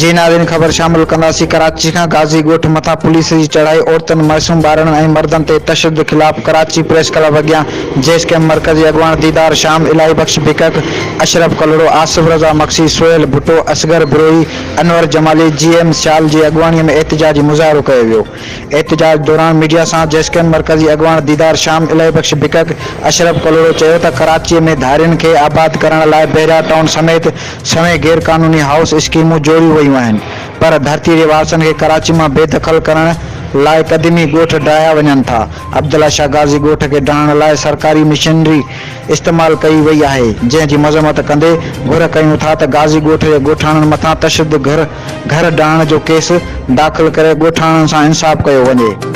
जी नाज़रीन, ख़बर शामिल कंदासीं। कराची खां गाज़ी ॻोठ मथां पुलिस जी चढ़ाई, औरतुनि, मासूम ॿारनि ऐं मर्दनि ते तशद्दुद ख़िलाफ़। कराची प्रेस क्लब अॻियां जेस कैम्प मर्कज़ी अॻवान दीदार शाम, इलाही बख्श भिकक, अशरफ कलोड़ो, आसिफ रज़ा मक्सी, सोहेल भुट्टो, असगर बिरोही, अनवर जमाली, GM शाल जी अॻवानीअ में एहतिजाजी मुज़ाहिरो कयो वियो। एहतिजाज दौरान मीडिया सां जेस कैम्प मर्कज़ी अॻवान दीदार शाम, इलाही बख्श भिकक, अशरफ कलोड़ो चयो त कराचीअ में धारियुनि खे आबाद करण लाइ बहिरिया टाउन समेत सवें गैर क़ानूनी हाउस स्कीमूं जोड़ियूं वयूं आहिनि, पर धरती जे वारसनि खे कराची मां बेदख़ल करण लाइ क़दीमी ॻोठ ढहाया वञनि था। अब्दुल्ला शाह गाज़ी ॻोठ खे ढहाइण लाइ सरकारी मशीनरी इस्तेमाल कई वई आहे, जंहिं जी मज़म्मत कंदे घुर कयूं था त गाज़ी ॻोठ जे ॻोठाणनि मथां तशद्दुद घर ढहाइण जो केस दाख़िल करे ॻोठाणनि सां इंसाफ़ कयो वञे।